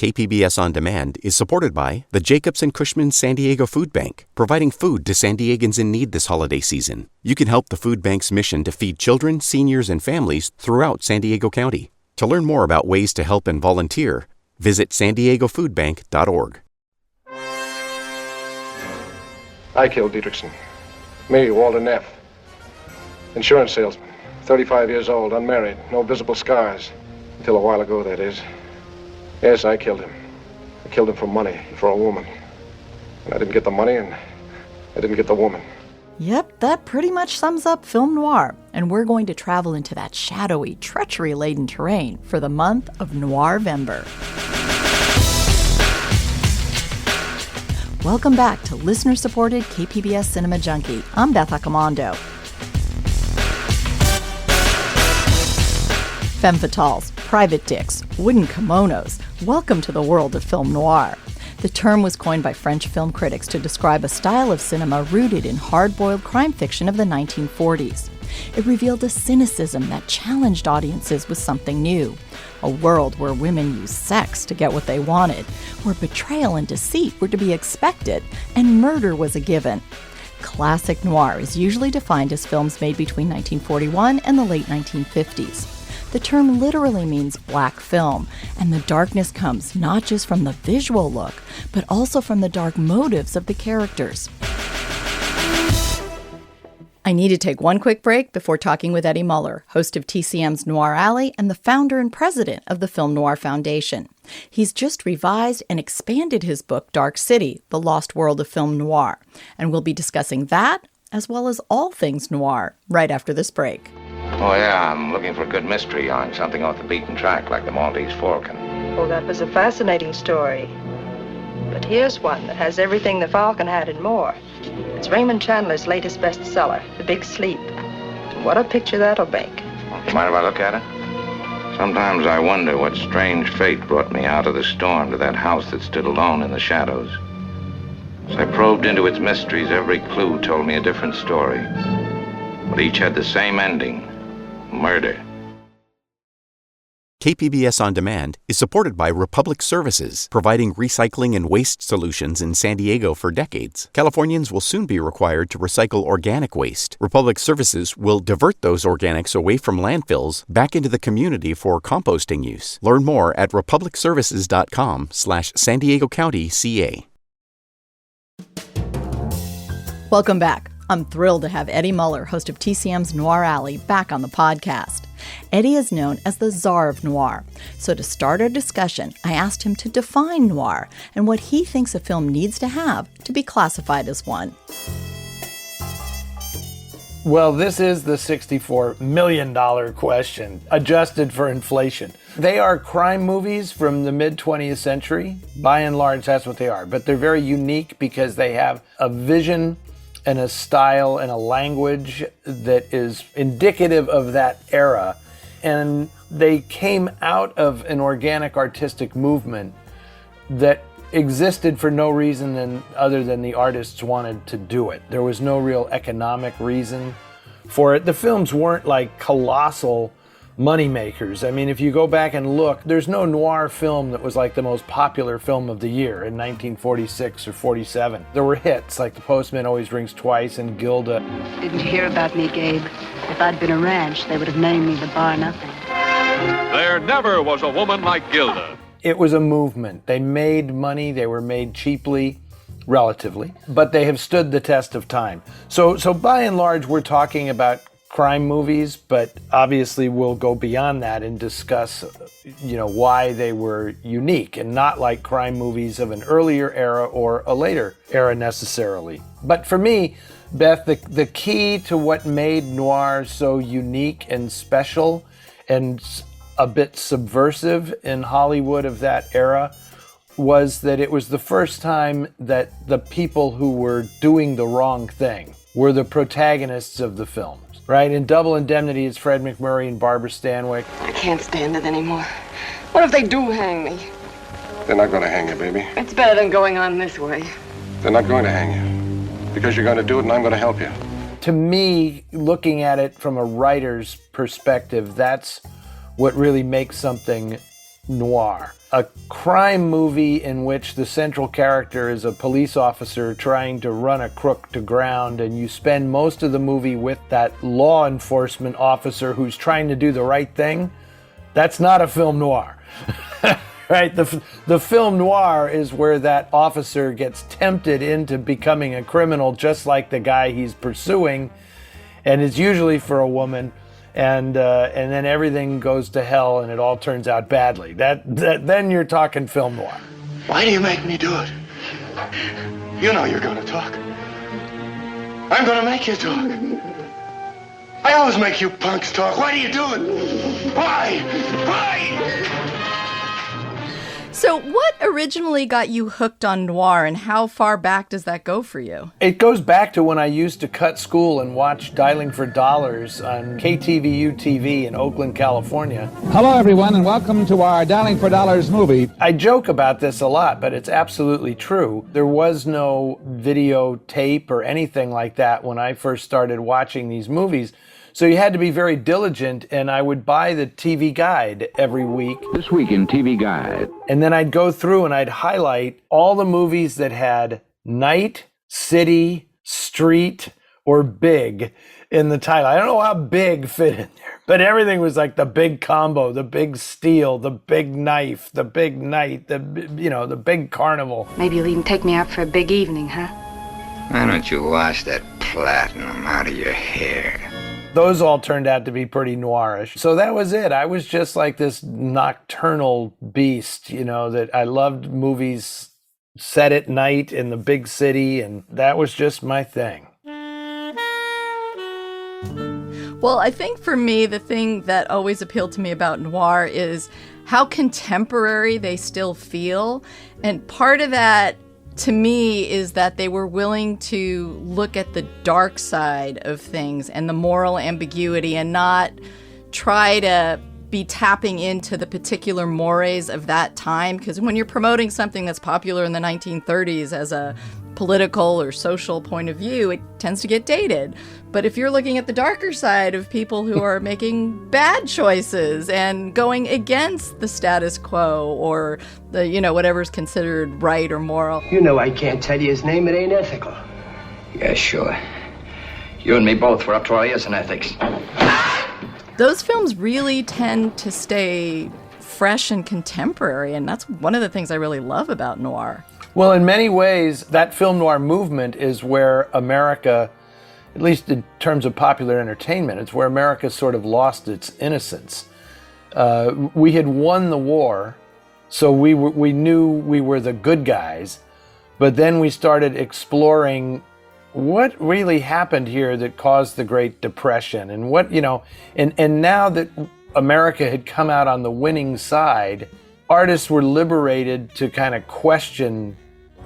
KPBS On Demand is supported by the Jacobs and Cushman San Diego Food Bank, providing food to San Diegans in need this holiday season. You can help the food bank's mission to feed children, seniors, and families throughout San Diego County. To learn more about ways to help and volunteer, visit SanDiegoFoodBank.org. I killed Dietrichson. Me, Walter Neff. Insurance salesman. 35 years old, unmarried, no visible scars. Until a while ago, that is. Yes, I killed him. I killed him for money, for a woman. And I didn't get the money, and I didn't get the woman. Yep, that pretty much sums up film noir. And we're going to travel into that shadowy, treachery-laden terrain for the month of Noirvember. Welcome back to listener-supported KPBS Cinema Junkie. I'm Beth Accomando. Femme fatales, private dicks, wooden kimonos. Welcome to the world of film noir. The term was coined by French film critics to describe a style of cinema rooted in hard-boiled crime fiction of the 1940s. It revealed a cynicism that challenged audiences with something new. A world where women used sex to get what they wanted, where betrayal and deceit were to be expected, and murder was a given. Classic noir is usually defined as films made between 1941 and the late 1950s. The term literally means black film, and the darkness comes not just from the visual look, but also from the dark motives of the characters. I need to take one quick break before talking with Eddie Muller, host of TCM's Noir Alley and the founder and president of the Film Noir Foundation. He's just revised and expanded his book, Dark City, The Lost World of Film Noir, and we'll be discussing that, as well as all things noir, right after this break. Oh, yeah, I'm looking for a good mystery on something off the beaten track, like the Maltese Falcon. Oh, that was a fascinating story. But here's one that has everything the Falcon had and more. It's Raymond Chandler's latest bestseller, The Big Sleep. And what a picture that'll make. Mind if I look at it? Sometimes I wonder what strange fate brought me out of the storm to that house that stood alone in the shadows. As I probed into its mysteries, every clue told me a different story. But each had the same ending. Murder. KPBS On Demand is supported by Republic Services, providing recycling and waste solutions in San Diego for decades. Californians will soon be required to recycle organic waste. Republic Services will divert those organics away from landfills back into the community for composting use. Learn more at republicservices.com/San Diego County, CA. Welcome back. I'm thrilled to have Eddie Muller, host of TCM's Noir Alley, back on the podcast. Eddie is known as the czar of noir. So to start our discussion, I asked him to define noir and what he thinks a film needs to have to be classified as one. Well, this is the $64 million question, adjusted for inflation. They are crime movies from the mid-20th century. By and large, that's what they are. But they're very unique because they have a vision and a style and a language that is indicative of that era. And they came out of an organic artistic movement that existed for no reason other than the artists wanted to do it. There was no real economic reason for it. The films weren't like colossal money makers. I mean, if you go back and look, there's no noir film that was like the most popular film of the year in 1946 or 47. There were hits like The Postman Always Rings Twice and Gilda. Didn't you hear about me, Gabe? If I'd been a ranch, they would have named me the Bar Nothing. There never was a woman like Gilda. It was a movement. They made money. They were made cheaply, relatively, but they have stood the test of time. So by and large, we're talking about crime movies, but obviously we'll go beyond that and discuss, why they were unique and not like crime movies of an earlier era or a later era necessarily. But for me, Beth, the key to what made noir so unique and special and a bit subversive in Hollywood of that era was that it was the first time that the people who were doing the wrong thing were the protagonists of the films. Right? In Double Indemnity, it's Fred MacMurray and Barbara Stanwyck. I can't stand it anymore. What if they do hang me? They're not going to hang you, baby. It's better than going on this way. They're not going to hang you. Because you're going to do it and I'm going to help you. To me, looking at it from a writer's perspective, that's what really makes something noir. a crime movie in which the central character is a police officer trying to run a crook to ground, and you spend most of the movie with that law enforcement officer who's trying to do the right thing, that's not a film noir. Right? The film noir is where that officer gets tempted into becoming a criminal just like the guy he's pursuing, and it's usually for a woman. And then everything goes to hell and it all turns out badly. Then you're talking film noir. Why do you make me do it? You know you're going to talk. I'm going to make you talk. I always make you punks talk. Why do you do it? Why? Why? So what originally got you hooked on noir, and how far back does that go for you? It goes back to when I used to cut school and watch Dialing for Dollars on KTVU TV in Oakland, California. Hello, everyone, and welcome to our Dialing for Dollars movie. I joke about this a lot, but it's absolutely true. There was no videotape or anything like that when I first started watching these movies. So you had to be very diligent, and I would buy the TV Guide every week. This Week in TV Guide. And then I'd go through and I'd highlight all the movies that had night, city, street, or big in the title. I don't know how big fit in there, but everything was like the big combo, the big steel, the big knife, the big night, the big carnival. Maybe you'll even take me out for a big evening, huh? Why don't you wash that platinum out of your hair? Those all turned out to be pretty noirish. So that was it. I was just like this nocturnal beast, that I loved movies set at night in the big city, and that was just my thing. Well, I think for me, the thing that always appealed to me about noir is how contemporary they still feel. And part of that, to me, is that they were willing to look at the dark side of things and the moral ambiguity and not try to be tapping into the particular mores of that time. Because when you're promoting something that's popular in the 1930s as a political or social point of view, it tends to get dated. But if you're looking at the darker side of people who are making bad choices and going against the status quo or the, whatever's considered right or moral. You know I can't tell you his name. It ain't ethical. Yeah, sure. You and me both. We're up to our ears in ethics. Those films really tend to stay fresh and contemporary, and that's one of the things I really love about noir. Well, in many ways, that film noir movement is where America, at least in terms of popular entertainment, it's where America sort of lost its innocence. We had won the war, so we knew we were the good guys, but then we started exploring what really happened here that caused the Great Depression, and what, and now that America had come out on the winning side, artists were liberated to kind of question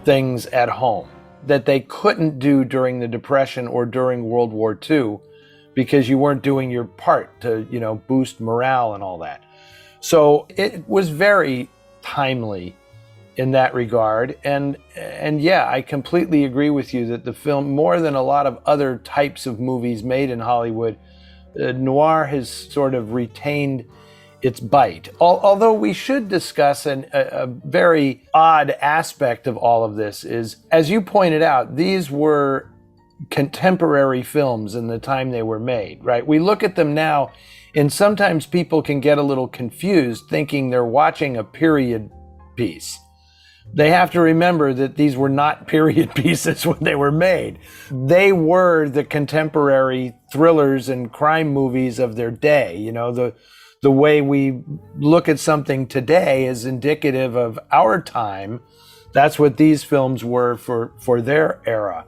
things at home that they couldn't do during the Depression or during World War II because you weren't doing your part to, boost morale and all that. So it was very timely in that regard. And yeah, I completely agree with you that the film, more than a lot of other types of movies made in Hollywood, noir has sort of retained its bite. Although we should discuss a very odd aspect of all of this is, as you pointed out, these were contemporary films in the time they were made, right? We look at them now, and sometimes people can get a little confused thinking they're watching a period piece. They have to remember that these were not period pieces when they were made. They were the contemporary thrillers and crime movies of their day. The way we look at something today is indicative of our time. That's what these films were for their era.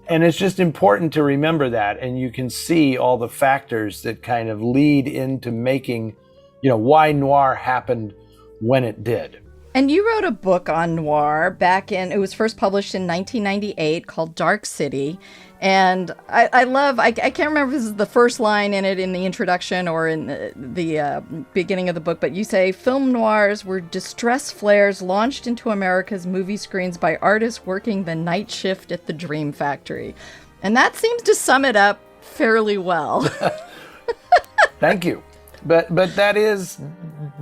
And it's just important to remember that. And you can see all the factors that kind of lead into making, why noir happened when it did. And you wrote a book on noir it was first published in 1998 called Dark City. And I can't remember if this is the first line in it in the introduction or in the beginning of the book, but you say film noirs were distress flares launched into America's movie screens by artists working the night shift at the Dream Factory. And that seems to sum it up fairly well. Thank you. But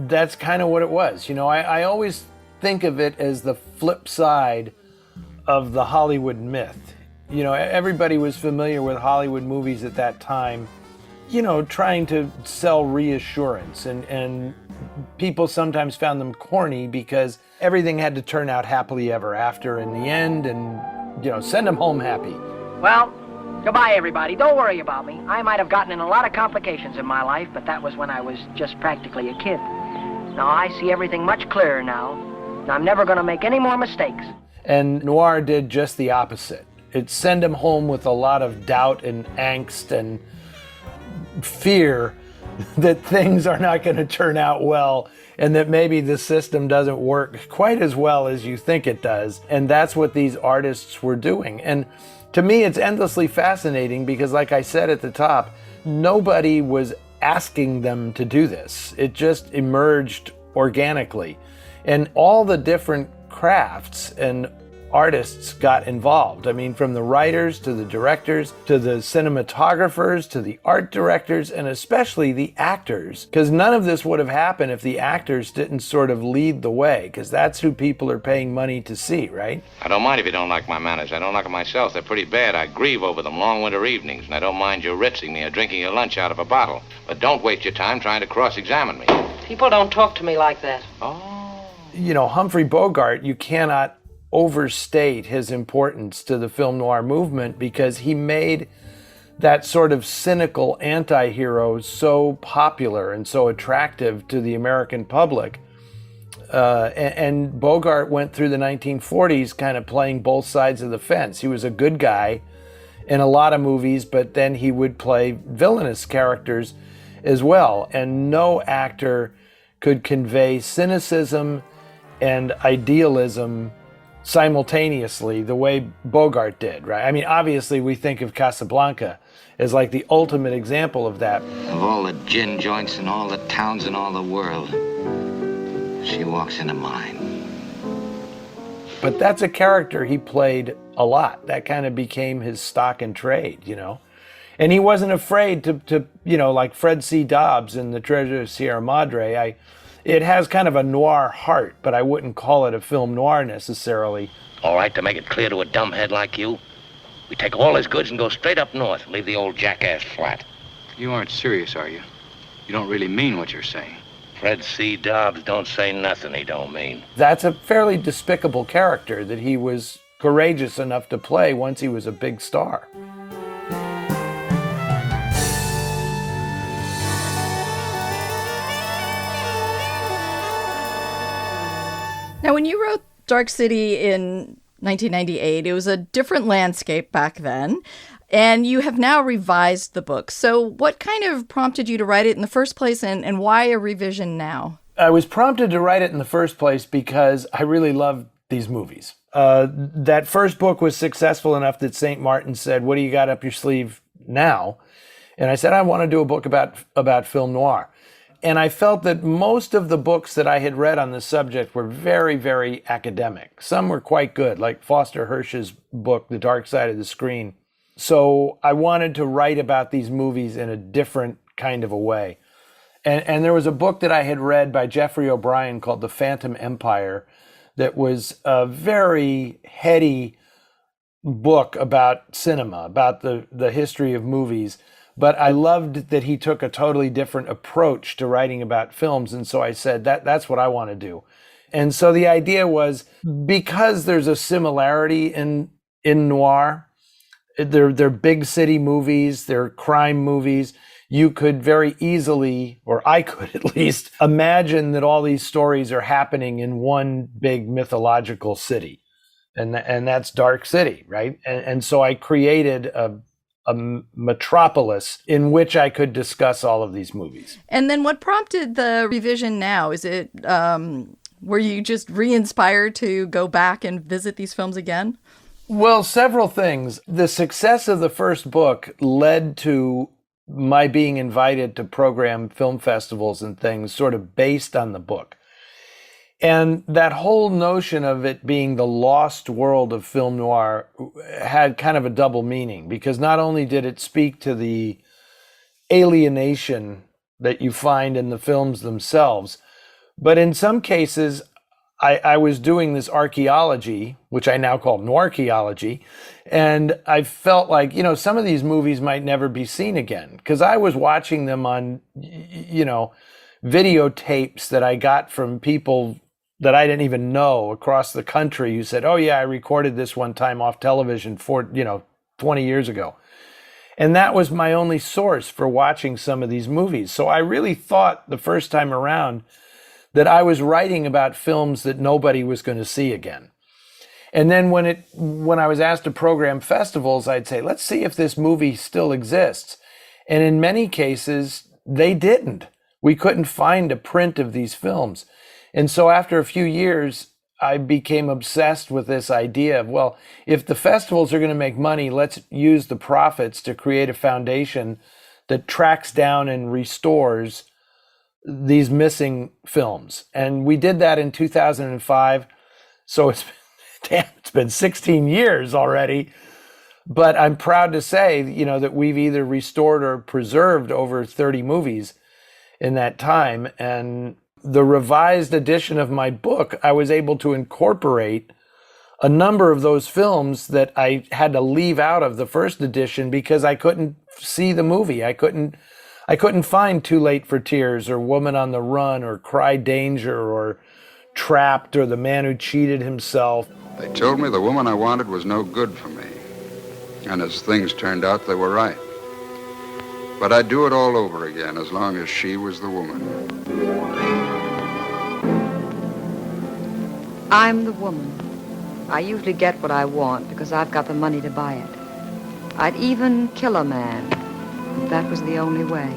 that's kind of what it was. You know, I always think of it as the flip side of the Hollywood myth. You know, everybody was familiar with Hollywood movies at that time, you know, trying to sell reassurance, and people sometimes found them corny because everything had to turn out happily ever after in the end, and, you know, send them home happy. Well, goodbye, everybody. Don't worry about me. I might have gotten in a lot of complications in my life, but that was when I was just practically a kid. Now I see everything much clearer now, and I'm never going to make any more mistakes. And noir did just the opposite. It sent him home with a lot of doubt and angst and fear that things are not going to turn out well, and that maybe the system doesn't work quite as well as you think it does. And that's what these artists were doing. And to me, it's endlessly fascinating because, like I said at the top, nobody was asking them to do this. It just emerged organically. And all the different crafts and artists got involved. I mean, from the writers to the directors to the cinematographers to the art directors, and especially the actors, because none of this would have happened if the actors didn't sort of lead the way, because that's who people are paying money to see, right? I don't mind if you don't like my manners. I don't like them myself. They're pretty bad. I grieve over them long winter evenings, and I don't mind you ritzing me or drinking your lunch out of a bottle. But don't waste your time trying to cross-examine me. People don't talk to me like that. You know, Humphrey Bogart, you cannot overstate his importance to the film noir movement because he made that sort of cynical anti-hero so popular and so attractive to the American public. And Bogart went through the 1940s kind of playing both sides of the fence. He was a good guy in a lot of movies, but then he would play villainous characters as well. And no actor could convey cynicism and idealism simultaneously the way Bogart did, right? I mean, obviously we think of Casablanca as like the ultimate example of that. Of all the gin joints in all the towns in all the world, she walks into mine. But that's a character he played a lot. That kind of became his stock and trade, you know? And he wasn't afraid to you know, like Fred C. Dobbs in The Treasure of Sierra Madre, it has kind of a noir heart, but I wouldn't call it a film noir necessarily. All right, to make it clear to a dumbhead like you, we take all his goods and go straight up north, leave the old jackass flat. You aren't serious, are you? You don't really mean what you're saying. Fred C. Dobbs don't say nothing he don't mean. That's a fairly despicable character that he was courageous enough to play once he was a big star. Now, when you wrote Dark City in 1998, it was a different landscape back then, and you have now revised the book. So what kind of prompted you to write it in the first place, and why a revision now? I was prompted to write it in the first place because I really love these movies. That first book was successful enough that St. Martin said, "What do you got up your sleeve now?" And I said, "I want to do a book about film noir." And I felt that most of the books that I had read on the subject were very, very academic. Some were quite good, like Foster Hirsch's book, The Dark Side of the Screen. So I wanted to write about these movies in a different kind of a way. And there was a book that I had read by Jeffrey O'Brien called The Phantom Empire that was a very heady book about cinema, about the history of movies. But I loved that he took a totally different approach to writing about films. And so I said, that's what I want to do. And so the idea was, because there's a similarity in noir, they're big city movies, they're crime movies, you could very easily, or I could at least, imagine that all these stories are happening in one big mythological city. And that's Dark City, right? And so I created a metropolis in which I could discuss all of these movies. And then what prompted the revision now? Is it, were you just re-inspired to go back and visit these films again? Well, several things. The success of the first book led to my being invited to program film festivals and things sort of based on the book. And that whole notion of it being the lost world of film noir had kind of a double meaning, because not only did it speak to the alienation that you find in the films themselves. But in some cases, I was doing this archaeology, which I now call noirchaeology, and I felt like, some of these movies might never be seen again, because I was watching them on, videotapes that I got from people that I didn't even know across the country who said, oh yeah, I recorded this one time off television 20 years ago. And that was my only source for watching some of these movies. So I really thought the first time around that I was writing about films that nobody was going to see again. And then when I was asked to program festivals, I'd say, let's see if this movie still exists. And in many cases, they didn't. We couldn't find a print of these films. And so after a few years, I became obsessed with this idea of, well, if the festivals are going to make money, let's use the profits to create a foundation that tracks down and restores these missing films. And we did that in 2005. So it's been 16 years already. But I'm proud to say, that we've either restored or preserved over 30 movies in that time. And the revised edition of my book, I was able to incorporate a number of those films that I had to leave out of the first edition because I couldn't see the movie. I couldn't find Too Late for Tears or Woman on the Run or Cry Danger or Trapped or The Man Who Cheated Himself. They told me the woman I wanted was no good for me. And as things turned out, they were right. But I'd do it all over again as long as she was the woman. I'm the woman. I usually get what I want because I've got the money to buy it. I'd even kill a man if that was the only way.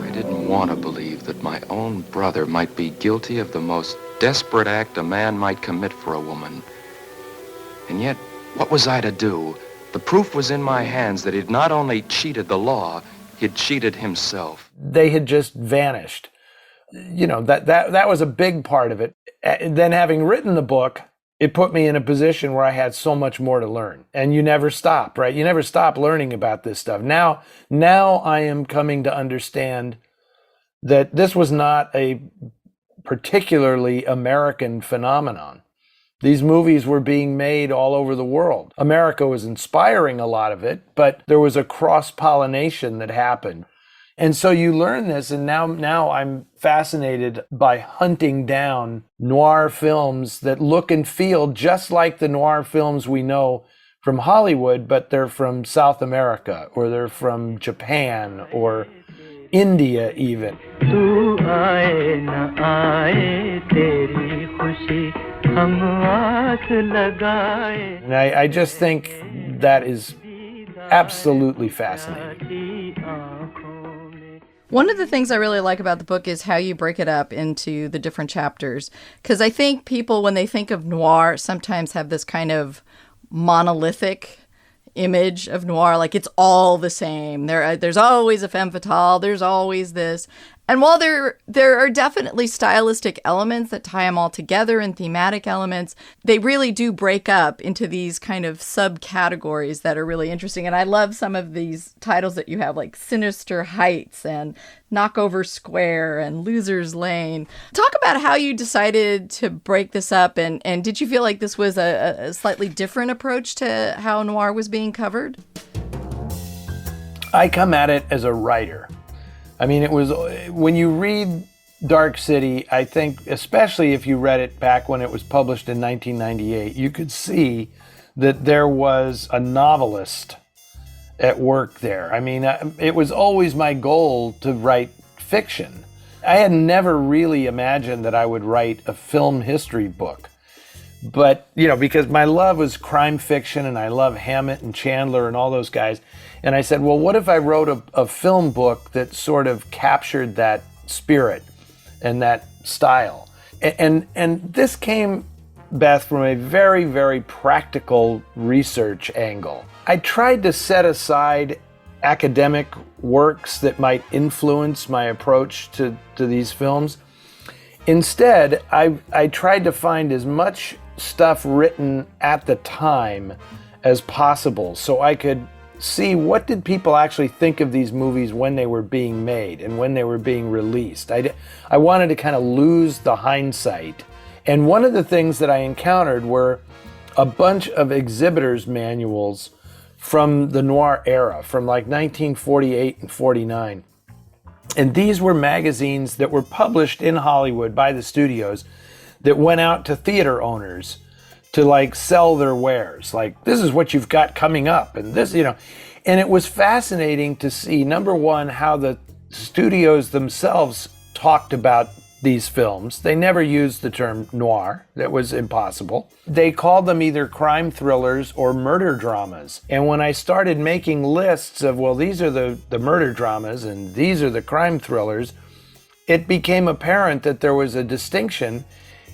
I didn't want to believe that my own brother might be guilty of the most desperate act a man might commit for a woman. And yet, what was I to do? The proof was in my hands that he'd not only cheated the law, he'd cheated himself. They had just vanished. That was a big part of it. Then having written the book, it put me in a position where I had so much more to learn. And you never stop, right? You never stop learning about this stuff. Now I am coming to understand that this was not a particularly American phenomenon. These movies were being made all over the world. America was inspiring a lot of it, but there was a cross-pollination that happened. And so you learn this, and now I'm fascinated by hunting down noir films that look and feel just like the noir films we know from Hollywood, but they're from South America, or they're from Japan, or India even. And I just think that is absolutely fascinating. One of the things I really like about the book is how you break it up into the different chapters. Because I think people, when they think of noir, sometimes have this kind of monolithic image of noir, like it's all the same. There's always a femme fatale, there's always this. And while there are definitely stylistic elements that tie them all together and thematic elements, they really do break up into these kind of subcategories that are really interesting. And I love some of these titles that you have, like Sinister Heights and Knockover Square and Loser's Lane. Talk about how you decided to break this up, and did you feel like this was a slightly different approach to how noir was being covered? I come at it as a writer. I mean, it was, when you read Dark City, I think, especially if you read it back when it was published in 1998, you could see that there was a novelist at work there. I mean, it was always my goal to write fiction. I had never really imagined that I would write a film history book. But, because my love was crime fiction, and I love Hammett and Chandler and all those guys. And I said, well, what if I wrote a film book that sort of captured that spirit and that style? And this came, Beth, from a very, very practical research angle. I tried to set aside academic works that might influence my approach to these films. Instead, I tried to find as much stuff written at the time as possible so I could see what did people actually think of these movies when they were being made and when they were being released. I wanted to kind of lose the hindsight. And one of the things that I encountered were a bunch of exhibitors' manuals from the noir era, from like 1948 and 49. And these were magazines that were published in Hollywood by the studios that went out to theater owners to like sell their wares. Like, this is what you've got coming up, and this, you know. And it was fascinating to see, number one, how the studios themselves talked about these films. They never used the term noir. That was impossible. They called them either crime thrillers or murder dramas. And when I started making lists of, well, these are the murder dramas and these are the crime thrillers, it became apparent that there was a distinction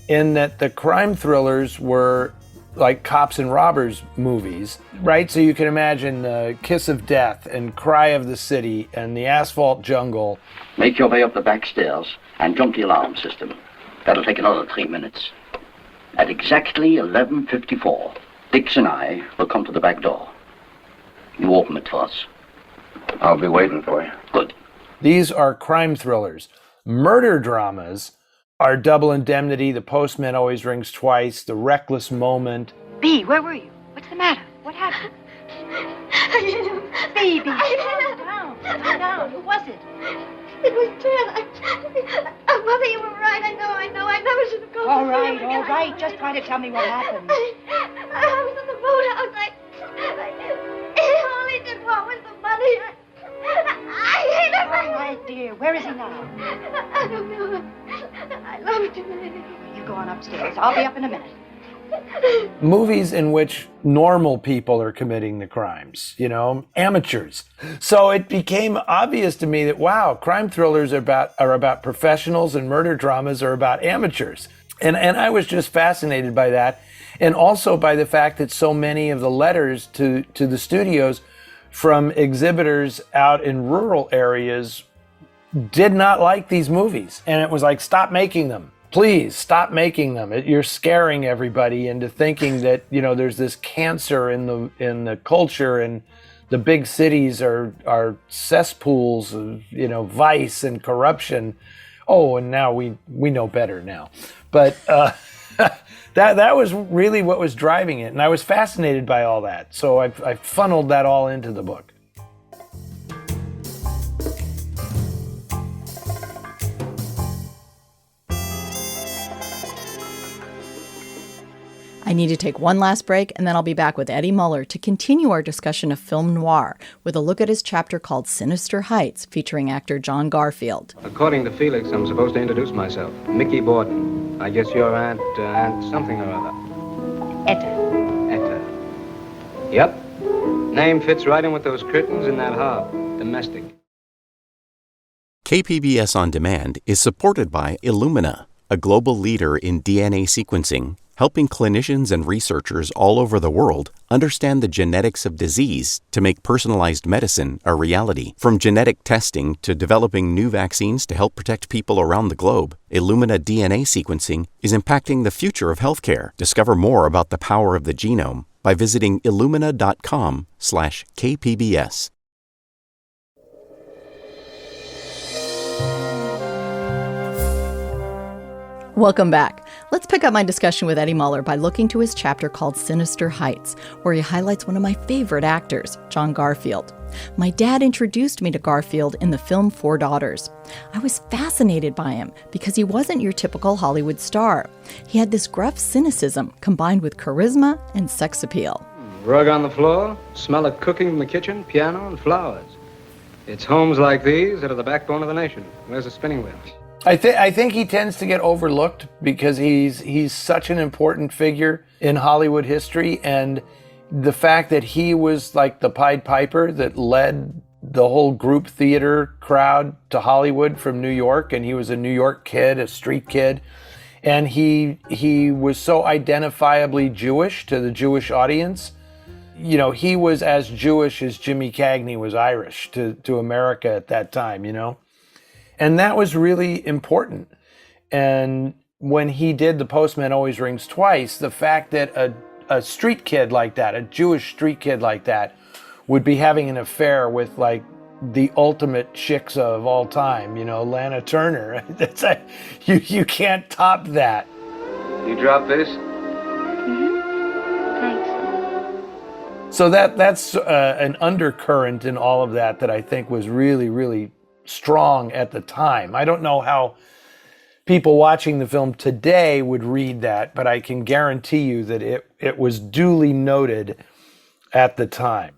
in that the crime thrillers were like cops and robbers movies, right? So you can imagine Kiss of Death and Cry of the City and The Asphalt Jungle. Make your way up the back stairs and jump the alarm system. That'll take another 3 minutes. At exactly 11:54, Dix and I will come to the back door. You open it for us. I'll be waiting for you. Good. These are crime thrillers. Murder dramas are Double Indemnity, The Postman Always Rings Twice, The Reckless Moment. Bea, where were you? What's the matter? What happened? Bea, calm down. Calm down. Who was it? It was Ted. Mother, you were right. I know. I never should have gone. All right. Just try to tell me what happened. I was in the boathouse. All he did was the money. I hate him. All right, dear. Where is he now? I don't know. I loved him. You go on upstairs. I'll be up in a minute. Movies in which normal people are committing the crimes, you know, amateurs. So it became obvious to me that, wow, crime thrillers are about professionals and murder dramas are about amateurs. And I was just fascinated by that. And also by the fact that so many of the letters to the studios from exhibitors out in rural areas did not like these movies. And it was like, stop making them. Please stop making them. You're scaring everybody into thinking that, you know, there's this cancer in the culture and the big cities are cesspools of, you know, vice and corruption. Oh, and now we know better now. But that was really what was driving it. And I was fascinated by all that. So I funneled that all into the book. I need to take one last break, and then I'll be back with Eddie Muller to continue our discussion of film noir with a look at his chapter called Sinister Heights, featuring actor John Garfield. According to Felix, I'm supposed to introduce myself. Mickey Borden. I guess you're Aunt something or other. Etta. Yep. Name fits right in with those curtains in that hob. Domestic. KPBS On Demand is supported by Illumina, a global leader in DNA sequencing, helping clinicians and researchers all over the world understand the genetics of disease to make personalized medicine a reality. From genetic testing to developing new vaccines to help protect people around the globe, Illumina DNA sequencing is impacting the future of healthcare. Discover more about the power of the genome by visiting illumina.com/KPBS. Welcome back. Let's pick up my discussion with Eddie Muller by looking to his chapter called Sinister Heights, where he highlights one of my favorite actors, John Garfield. My dad introduced me to Garfield in the film Four Daughters. I was fascinated by him because he wasn't your typical Hollywood star. He had this gruff cynicism combined with charisma and sex appeal. Rug on the floor, smell of cooking from the kitchen, piano, and flowers. It's homes like these that are the backbone of the nation. Where's the spinning wheel? I think he tends to get overlooked because he's such an important figure in Hollywood history, and the fact that he was like the Pied Piper that led the whole group theater crowd to Hollywood from New York, and he was a New York kid, a street kid, and he was so identifiably Jewish to the Jewish audience. You know, he was as Jewish as Jimmy Cagney was Irish to America at that time, you know? And that was really important. And when he did The Postman Always Rings Twice, the fact that a street kid like that, a Jewish street kid like that, would be having an affair with like the ultimate chicks of all time, you know, Lana Turner. You can't top that. You drop this? So that's an undercurrent in all of that I think was really, really strong at the time. I don't know how people watching the film today would read that, but I can guarantee you that it was duly noted at the time.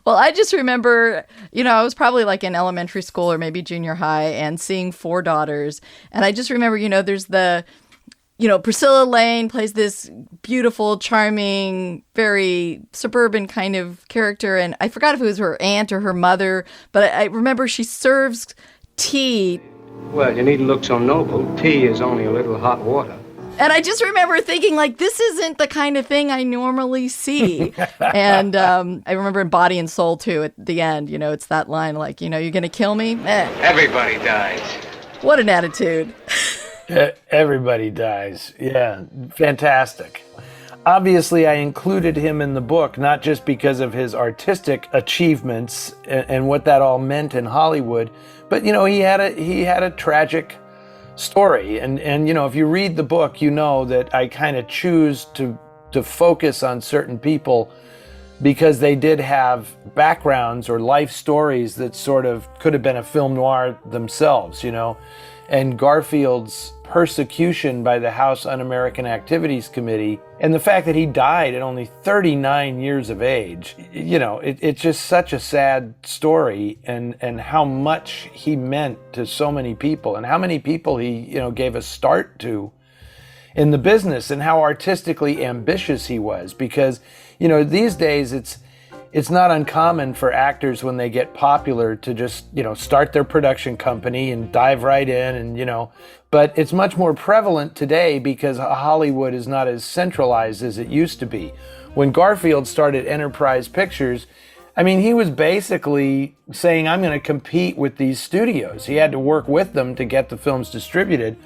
Well, I just remember, you know, I was probably like in elementary school or maybe junior high and seeing Four Daughters. And I just remember, you know, there's Priscilla Lane plays this beautiful, charming, very suburban kind of character. And I forgot if it was her aunt or her mother, but I remember she serves tea. Well, you needn't look so noble. Tea is only a little hot water. And I just remember thinking, like, this isn't the kind of thing I normally see. And I remember in Body and Soul, too, at the end, you know, it's that line, like, you know, you're going to kill me? Everybody dies. What an attitude. Everybody dies. Yeah, fantastic. Obviously, I included him in the book, not just because of his artistic achievements and what that all meant in Hollywood, but, you know, he had a tragic story. And you know, if you read the book, you know that I kind of choose to focus on certain people because they did have backgrounds or life stories that sort of could have been a film noir themselves, you know. And Garfield's persecution by the House Un-American Activities Committee and the fact that he died at only 39 years of age, you know, it's just such a sad story, and how much he meant to so many people and how many people he, you know, gave a start to in the business and how artistically ambitious he was. Because, you know, these days it's not uncommon for actors when they get popular to just, you know, start their production company and dive right in and, you know, but it's much more prevalent today because Hollywood is not as centralized as it used to be. When Garfield started Enterprise Pictures, I mean, he was basically saying, I'm going to compete with these studios. He had to work with them to get the films distributed,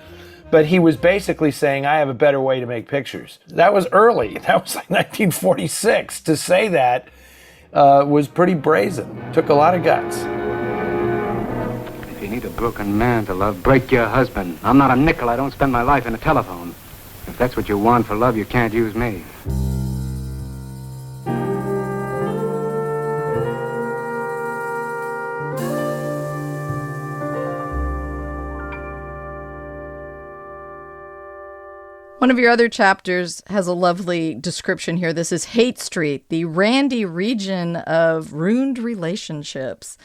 but he was basically saying, I have a better way to make pictures. That was early. That was like 1946. To say that was pretty brazen. Took a lot of guts. If you need a broken man to love, break your husband. I'm not a nickel. I don't spend my life in a telephone. If that's what you want for love, you can't use me. One of your other chapters has a lovely description here. This is Hate Street, the Randy region of ruined relationships.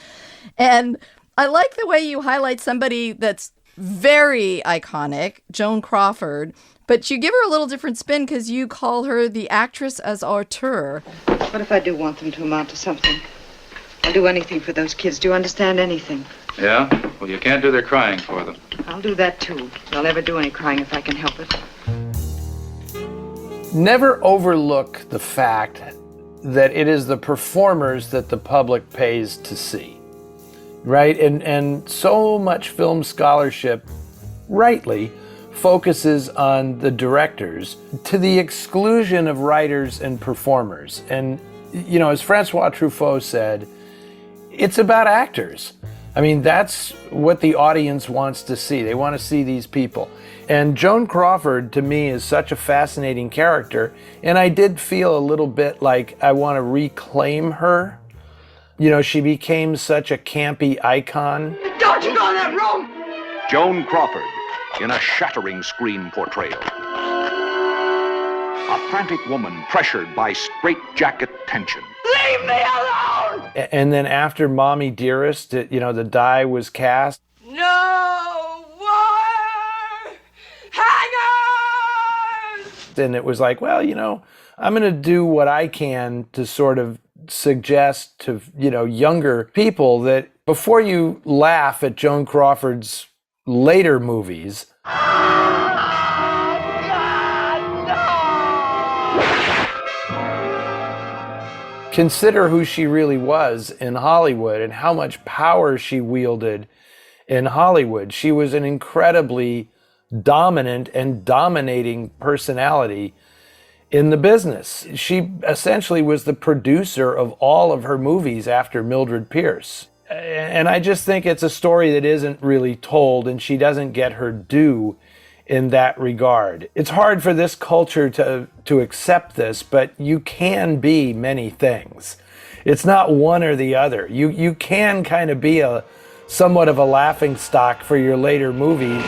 And I like the way you highlight somebody that's very iconic, Joan Crawford, but you give her a little different spin because you call her the actress as auteur. What if I do want them to amount to something? I'll do anything for those kids. Do you understand anything? Yeah? Well, you can't do their crying for them. I'll do that, too. I'll never do any crying if I can help it. Never overlook the fact that it is the performers that the public pays to see, right? And so much film scholarship, rightly, focuses on the directors to the exclusion of writers and performers. And, you know, as Francois Truffaut said, it's about actors. I mean, that's what the audience wants to see. They want to see these people. And Joan Crawford, to me, is such a fascinating character. And I did feel a little bit like I want to reclaim her. You know, she became such a campy icon. Don't you go in that room! Joan Crawford in a shattering screen portrayal. A frantic woman pressured by straitjacket tension. Leave me alone! And then after Mommy Dearest, you know, the die was cast. No more hangers! And it was like, well, you know, I'm going to do what I can to sort of suggest to, you know, younger people that before you laugh at Joan Crawford's later movies, consider who she really was in Hollywood and how much power she wielded in Hollywood. She was an incredibly dominant and dominating personality. in the business. She essentially was the producer of all of her movies after Mildred Pierce. And I just think it's a story that isn't really told, and she doesn't get her due in that regard. It's hard for this culture to accept this, but you can be many things. It's not one or the other. You can kind of be somewhat of a laughingstock for your later movies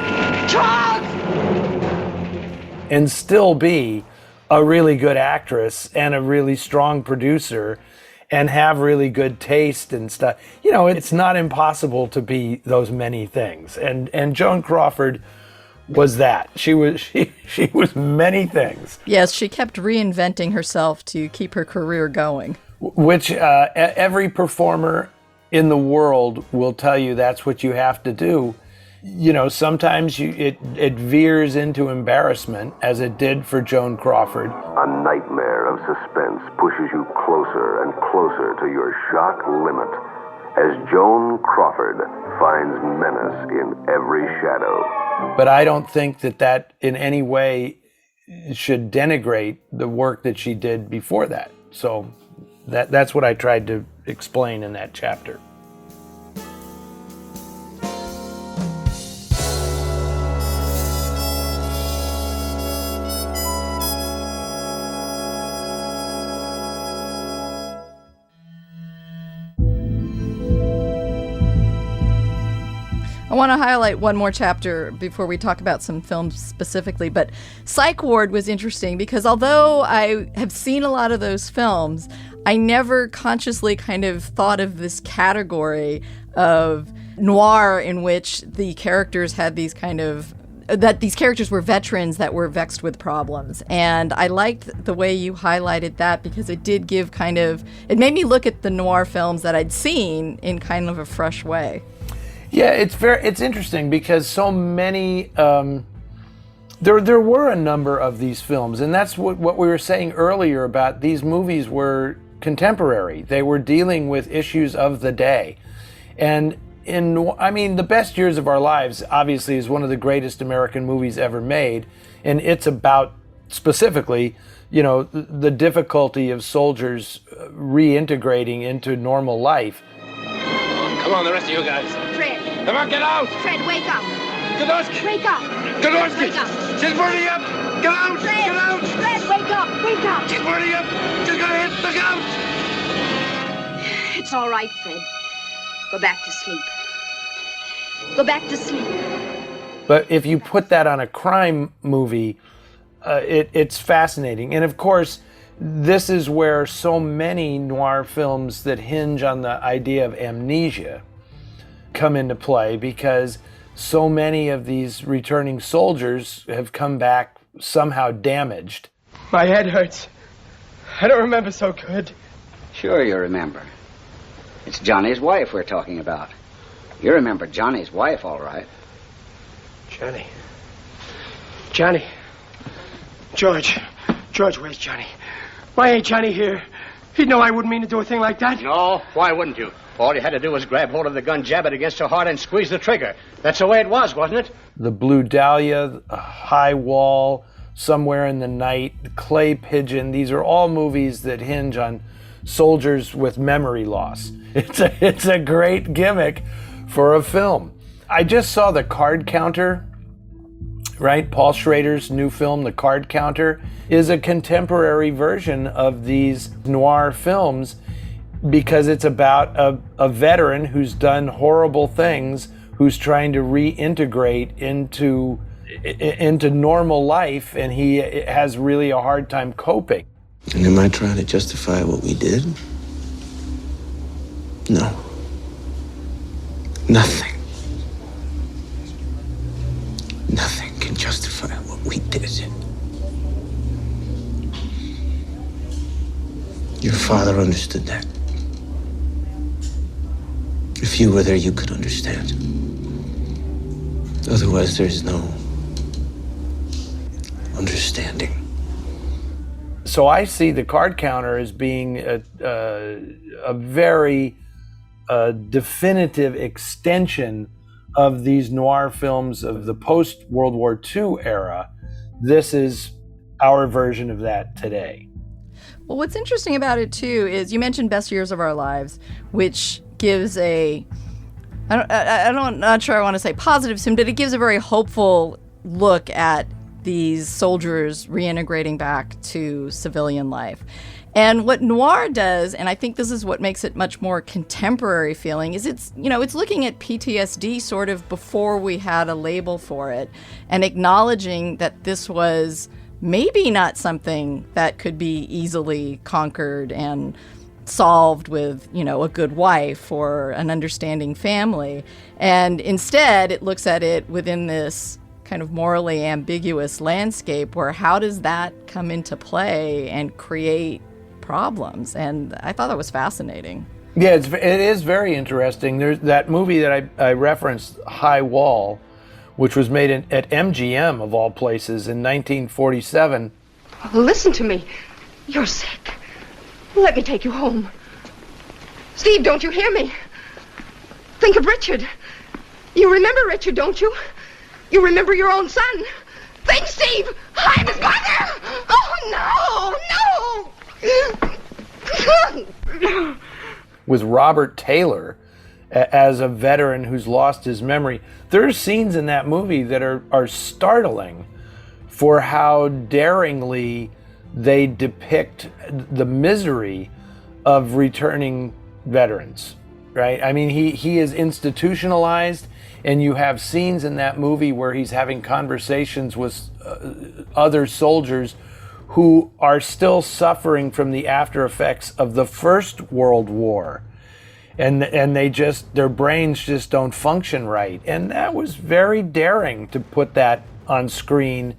and still be a really good actress and a really strong producer and have really good taste and stuff. You know, it's not impossible to be those many things. And Joan Crawford was that. She was many things. Yes, she kept reinventing herself to keep her career going. Which every performer in the world will tell you that's what you have to do. You know, sometimes it veers into embarrassment, as it did for Joan Crawford. A nightmare of suspense pushes you closer and closer to your shock limit as Joan Crawford finds menace in every shadow. But I don't think that in any way should denigrate the work that she did before that. So that's what I tried to explain in that chapter. I want to highlight one more chapter before we talk about some films specifically, but Psych Ward was interesting because although I have seen a lot of those films, I never consciously kind of thought of this category of noir in which the characters had these kind of that these characters were veterans that were vexed with problems. And I liked the way you highlighted that because it did give it made me look at the noir films that I'd seen in kind of a fresh way. Yeah, it's interesting because so many there were a number of these films, and that's what we were saying earlier about these movies were contemporary. They were dealing with issues of the day. And The Best Years of Our Lives obviously is one of the greatest American movies ever made, and it's about specifically, the difficulty of soldiers reintegrating into normal life. Come on, the rest of you guys. Fred. Come on, get out! Fred, wake up. Godowski! Wake up. Godowski! Wake up. She's burning up! Get out! Fred. Get out! Fred, wake up. Wake up. She's burning up! She's gonna hit! Look out! It's all right, Fred. Go back to sleep. Go back to sleep. But if you put that on a crime movie, it's fascinating. And of course, this is where so many noir films that hinge on the idea of amnesia come into play, because so many of these returning soldiers have come back somehow damaged. My head hurts. I don't remember so good. Sure you remember. It's Johnny's wife we're talking about. You remember Johnny's wife, all right. Johnny. Johnny. George, where's Johnny? Why ain't Johnny here? He'd know I wouldn't mean to do a thing like that. No, why wouldn't you? All you had to do was grab hold of the gun, jab it against her heart, and squeeze the trigger. That's the way it was, wasn't it? The Blue Dahlia, High Wall, Somewhere in the Night, Clay Pigeon, these are all movies that hinge on soldiers with memory loss. It's a great gimmick for a film. I just saw The Card Counter, right? Paul Schrader's new film, The Card Counter, is a contemporary version of these noir films because it's about a veteran who's done horrible things, who's trying to reintegrate into normal life, and he has really a hard time coping. And am I trying to justify what we did? No. Nothing. Nothing can justify what we did. Your father understood that. If you were there, you could understand. Otherwise, there's no understanding. So I see The Card Counter as being a very definitive extension of these noir films of the post-World War II era. This is our version of that today. Well, what's interesting about it, too, is you mentioned Best Years of Our Lives, which gives I'm not sure I want to say positive spin, but it gives a very hopeful look at these soldiers reintegrating back to civilian life. And what noir does, and I think this is what makes it much more contemporary feeling, is it's looking at PTSD sort of before we had a label for it and acknowledging that this was maybe not something that could be easily conquered and solved with, a good wife or an understanding family. And instead, it looks at it within this kind of morally ambiguous landscape where how does that come into play and create problems? And I thought that was fascinating. Yeah, it is very interesting. There's that movie that I referenced, High Wall, which was made at MGM, of all places, in 1947. Listen to me. You're sick. Let me take you home. Steve, don't you hear me? Think of Richard. You remember Richard, don't you? You remember your own son. Think, Steve! I'm his mother! Oh, no! With Robert Taylor as a veteran who's lost his memory. There are scenes in that movie that are startling for how daringly they depict the misery of returning veterans, right? I mean, he is institutionalized, and you have scenes in that movie where he's having conversations with other soldiers who are still suffering from the after effects of the First World War. And their brains just don't function right. And that was very daring to put that on screen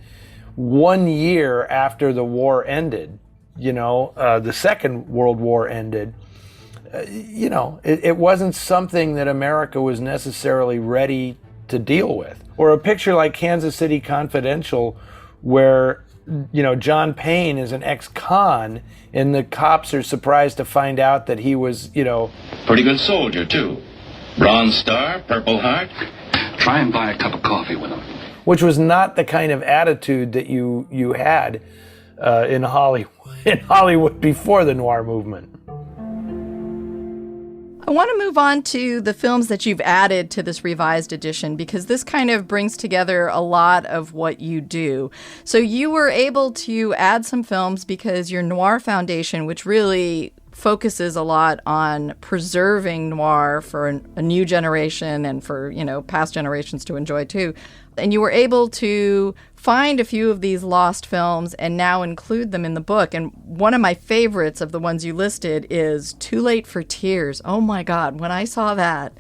1 year after the war ended, the Second World War ended. It wasn't something that America was necessarily ready to deal with. Or a picture like Kansas City Confidential, where, John Payne is an ex-con, and the cops are surprised to find out that he was, Pretty good soldier, too. Bronze Star, Purple Heart. Try and buy a cup of coffee with him. Which was not the kind of attitude that you had in Hollywood before the noir movement. I want to move on to the films that you've added to this revised edition, because this kind of brings together a lot of what you do. So you were able to add some films because your Noir Foundation, which really focuses a lot on preserving noir for a new generation and for, past generations to enjoy too. And you were able to find a few of these lost films and now include them in the book. And one of my favorites of the ones you listed is Too Late for Tears. Oh my God, when I saw that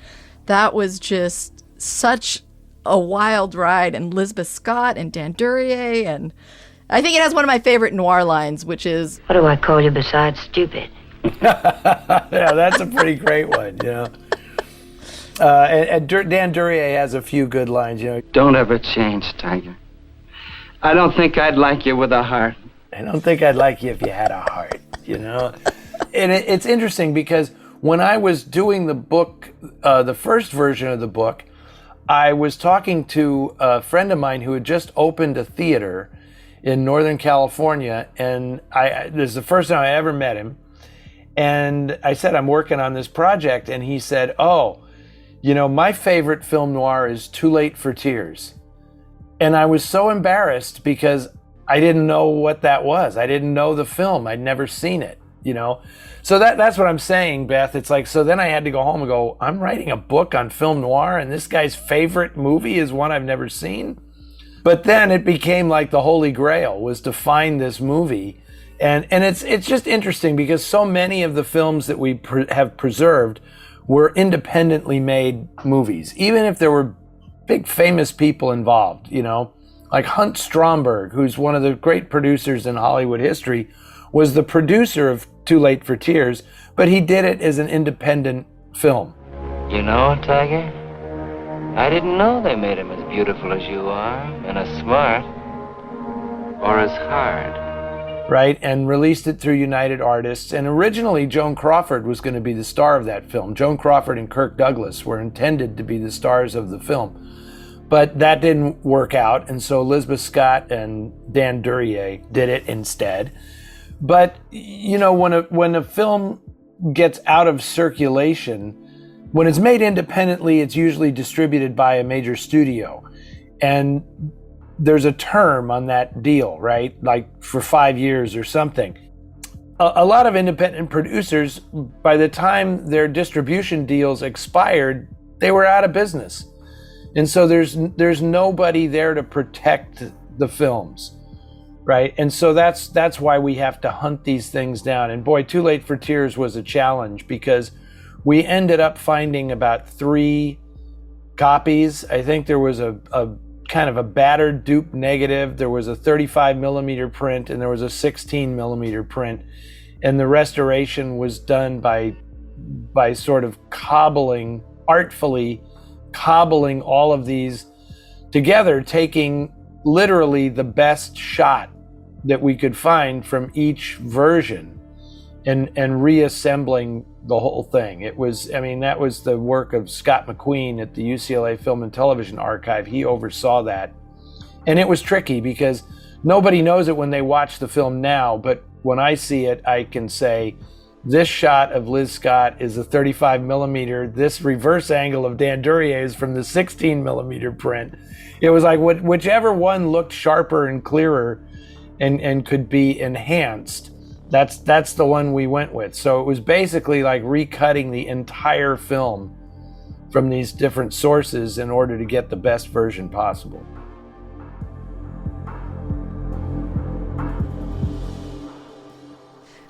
was just such a wild ride. And Lisbeth Scott and Dan Duryea, and I think it has one of my favorite noir lines, which is, "What do I call you besides stupid?" Yeah, that's a pretty great one, And Dan Duryea has a few good lines, Don't ever change, Tiger. I don't think I'd like you with a heart. I don't think I'd like you if you had a heart, And it's interesting because when I was doing the book, the first version of the book, I was talking to a friend of mine who had just opened a theater in Northern California, and this is the first time I ever met him. And I said, I'm working on this project. And he said, my favorite film noir is Too Late for Tears. And I was so embarrassed because I didn't know what that was. I didn't know the film. I'd never seen it, So that's what I'm saying, Beth. It's like, so then I had to go home and go, I'm writing a book on film noir and this guy's favorite movie is one I've never seen. But then it became like the Holy Grail was to find this movie. And it's just interesting because so many of the films that we have preserved were independently made movies, even if there were big famous people involved, like Hunt Stromberg, who's one of the great producers in Hollywood history, was the producer of Too Late for Tears, but he did it as an independent film. Tiger, I didn't know they made him as beautiful as you are, and as smart, or as hard. Right, and released it through United Artists. And originally, Joan Crawford was going to be the star of that film. Joan Crawford and Kirk Douglas were intended to be the stars of the film. But that didn't work out, and so Elizabeth Scott and Dan Duryea did it instead. But, you know, when a film gets out of circulation, when it's made independently, it's usually distributed by a major studio. And there's a term on that deal, right? Like for 5 years or something. A lot of independent producers, by the time their distribution deals expired, they were out of business. And so there's nobody there to protect the films, right? And so that's why we have to hunt these things down. And boy, Too Late for Tears was a challenge because we ended up finding about 3 copies. I think there was a kind of a battered dupe negative. There was a 35 millimeter print and there was a 16 millimeter print. And the restoration was done by sort of artfully cobbling all of these together, taking literally the best shot that we could find from each version and reassembling the whole thing. It was, I mean, that was the work of Scott McQueen at the UCLA Film and Television Archive. He oversaw that. And it was tricky because nobody knows it when they watch the film now, but when I see it, I can say, this shot of Liz Scott is a 35 millimeter. This reverse angle of Dan Duryea is from the 16 millimeter print. It was like whichever one looked sharper and clearer and could be enhanced, that's the one we went with. So it was basically like recutting the entire film from these different sources in order to get the best version possible.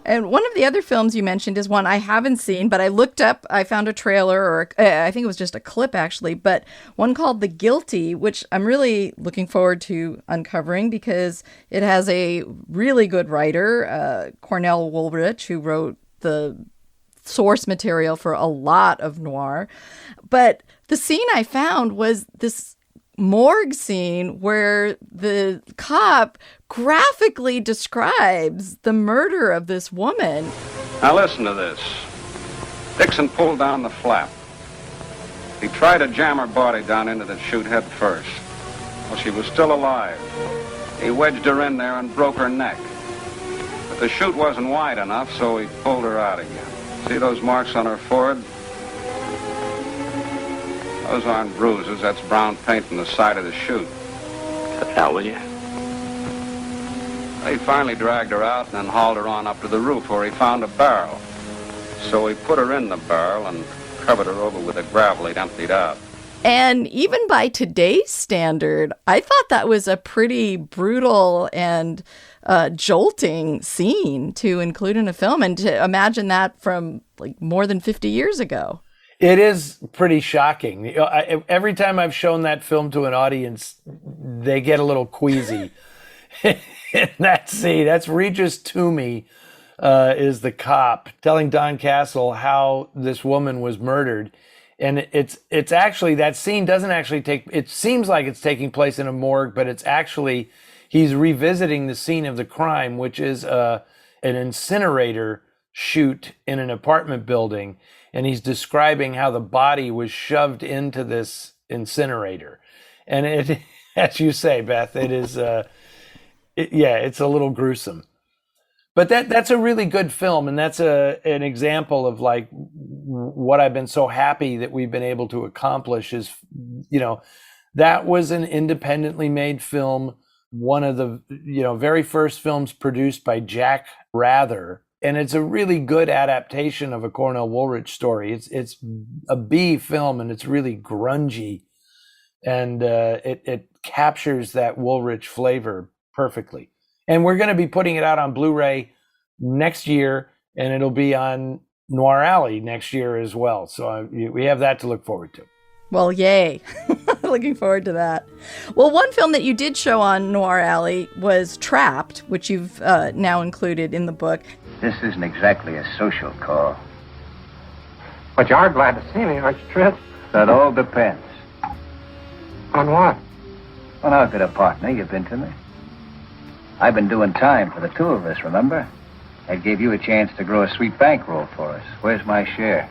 And one of the other films you mentioned is one I haven't seen, but I looked up, I found a trailer, or I think it was just a clip actually, but one called The Guilty, which I'm really looking forward to uncovering because it has a really good writer, Cornell Woolrich, who wrote the source material for a lot of noir. But the scene I found was this morgue scene where the cop graphically describes the murder of this woman. Now listen to this. Dixon pulled down the flap. He tried to jam her body down into the chute head first. Well, she was still alive. He wedged her in there and broke her neck. But the chute wasn't wide enough, so he pulled her out again. See those marks on her forehead? Those aren't bruises, that's brown paint from the side of the chute. Cut it out, will you? He finally dragged her out and then hauled her on up to the roof where he found a barrel. So he put her in the barrel and covered her over with the gravel he'd emptied out. And even by today's standard, I thought that was a pretty brutal and jolting scene to include in a film, and to imagine that from like more than 50 years ago. It is pretty shocking. You know, every time I've shown that film to an audience, they get a little queasy. That's Regis Toomey is the cop telling Don Castle how this woman was murdered. And it's actually, that scene doesn't actually it seems like it's taking place in a morgue, but it's actually, he's revisiting the scene of the crime, which is an incinerator chute in an apartment building. And he's describing how the body was shoved into this incinerator. And it, as you say, Beth, it is, it's a little gruesome. But that's a really good film. And that's an example of like what I've been so happy that we've been able to accomplish is, you know, that was an independently made film. One of the, very first films produced by Jack Rather. And it's a really good adaptation of a Cornell Woolrich story. It's a B film and it's really grungy, and it captures that Woolrich flavor perfectly. And we're going to be putting it out on Blu-ray next year, and it'll be on Noir Alley next year as well. So we have that to look forward to. Well, yay. Looking forward to that. Well, one film that you did show on Noir Alley was Trapped, which you've now included in the book. This isn't exactly a social call. But you are glad to see me, aren't you, Trent? That all depends. On what? On how good a partner you've been to me. I've been doing time for the two of us, remember? I gave you a chance to grow a sweet bankroll for us. Where's my share?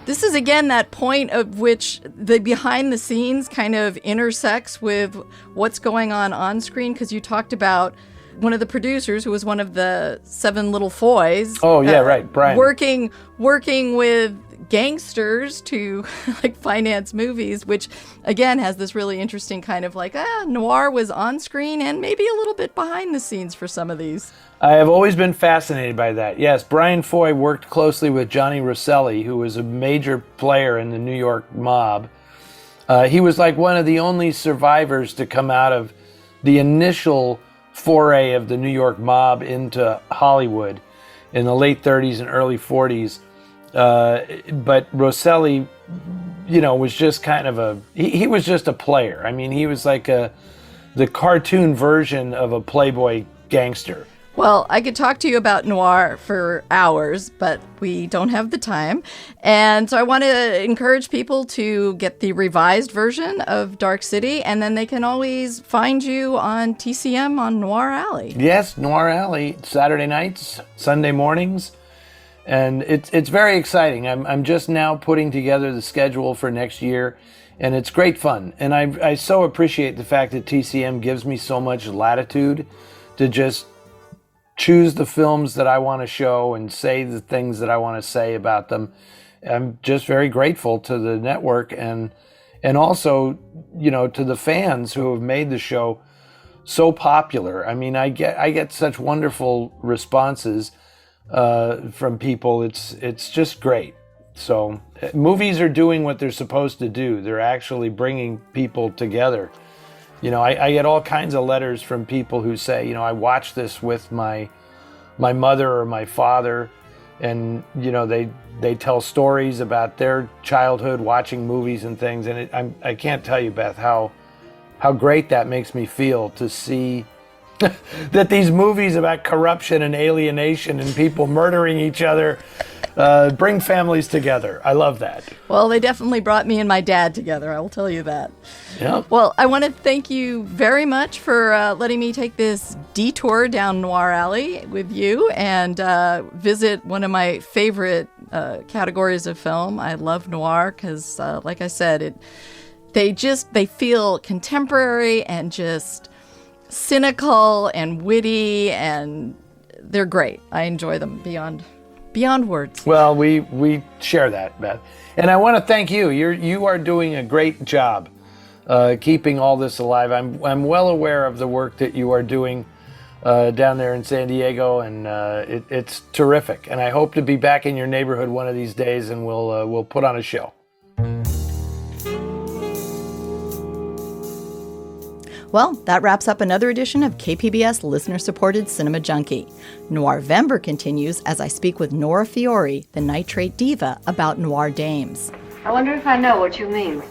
This is, again, that point of which the behind the scenes kind of intersects with what's going on screen, because you talked about one of the producers who was one of the 7 Little Foys. Oh, yeah, right, Brian. Working with gangsters to like finance movies, which again has this really interesting kind of like noir was on screen and maybe a little bit behind the scenes for some of these. I have always been fascinated by that. Yes, Brian Foy worked closely with Johnny Rosselli, who was a major player in the New York mob. He was like one of the only survivors to come out of the initial foray of the New York mob into Hollywood in the late 30s and early 40s. But Rosselli, was just kind of he was just a player. I mean, he was like the cartoon version of a Playboy gangster. Well, I could talk to you about noir for hours, but we don't have the time. And so I want to encourage people to get the revised version of Dark City, and then they can always find you on TCM on Noir Alley. Yes, Noir Alley, Saturday nights, Sunday mornings. And it's very exciting. I'm just now putting together the schedule for next year, and it's great fun. And I so appreciate the fact that TCM gives me so much latitude to just choose the films that I want to show and say the things that I want to say about them. I'm just very grateful to the network and also, to the fans who have made the show so popular. I mean, I get such wonderful responses from people. It's just great. So movies are doing what they're supposed to do. They're actually bringing people together. I get all kinds of letters from people who say, I watched this with my mother or my father, and they tell stories about their childhood watching movies and things, and I can't tell you, Beth, how great that makes me feel to see that these movies about corruption and alienation and people murdering each other bring families together. I love that. Well, they definitely brought me and my dad together, I will tell you that. Yeah. Well, I want to thank you very much for letting me take this detour down Noir Alley with you and visit one of my favorite categories of film. I love noir because, like I said, they feel contemporary and just cynical and witty, and they're great. I enjoy them beyond words. Well, we share that, Beth. And I want to thank you. You are doing a great job keeping all this alive. I'm well aware of the work that you are doing down there in San Diego, and it's terrific. And I hope to be back in your neighborhood one of these days, and we'll put on a show. Well, that wraps up another edition of KPBS listener-supported Cinema Junkie. Noirvember continues as I speak with Nora Fiore, the nitrate diva, about noir dames. I wonder if I know what you mean.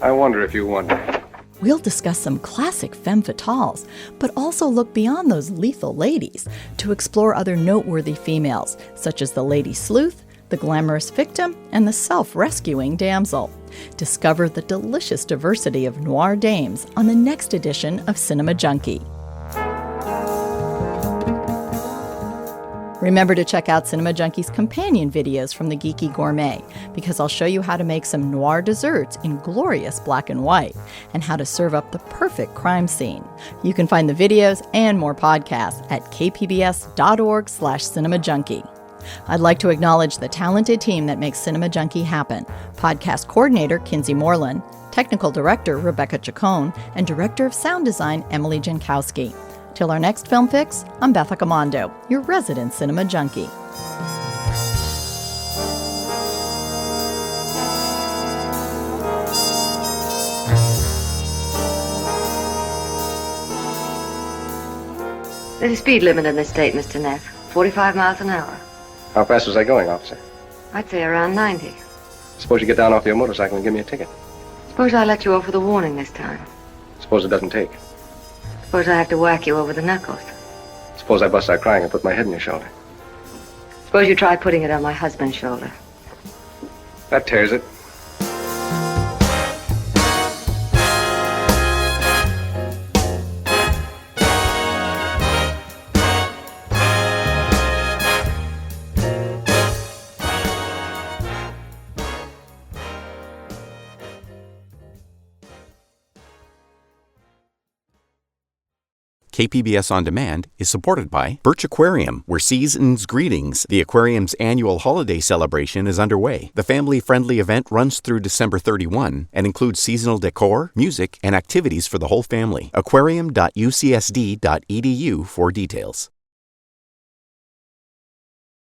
I wonder if you wonder. We'll discuss some classic femme fatales, but also look beyond those lethal ladies to explore other noteworthy females, such as the lady sleuth, the glamorous victim, and the self-rescuing damsel. Discover the delicious diversity of noir dames on the next edition of Cinema Junkie. Remember to check out Cinema Junkie's companion videos from the Geeky Gourmet, because I'll show you how to make some noir desserts in glorious black and white, and how to serve up the perfect crime scene. You can find the videos and more podcasts at kpbs.org/cinemajunkie. I'd like to acknowledge the talented team that makes Cinema Junkie happen. Podcast coordinator Kinsey Moreland, technical director Rebecca Chacon, and director of sound design Emily Jankowski. Till our next Film Fix, I'm Beth Accomando, your resident Cinema Junkie. There's a speed limit in this state, Mr. Neff. 45 miles an hour. How fast was I going, officer? I'd say around 90. Suppose you get down off your motorcycle and give me a ticket. Suppose I let you off with a warning this time. Suppose it doesn't take. Suppose I have to whack you over the knuckles. Suppose I bust out crying and put my head on your shoulder. Suppose you try putting it on my husband's shoulder. That tears it. KPBS On Demand is supported by Birch Aquarium, where season's greetings. The aquarium's annual holiday celebration is underway. The family-friendly event runs through December 31 and includes seasonal decor, music, and activities for the whole family. Aquarium.ucsd.edu for details.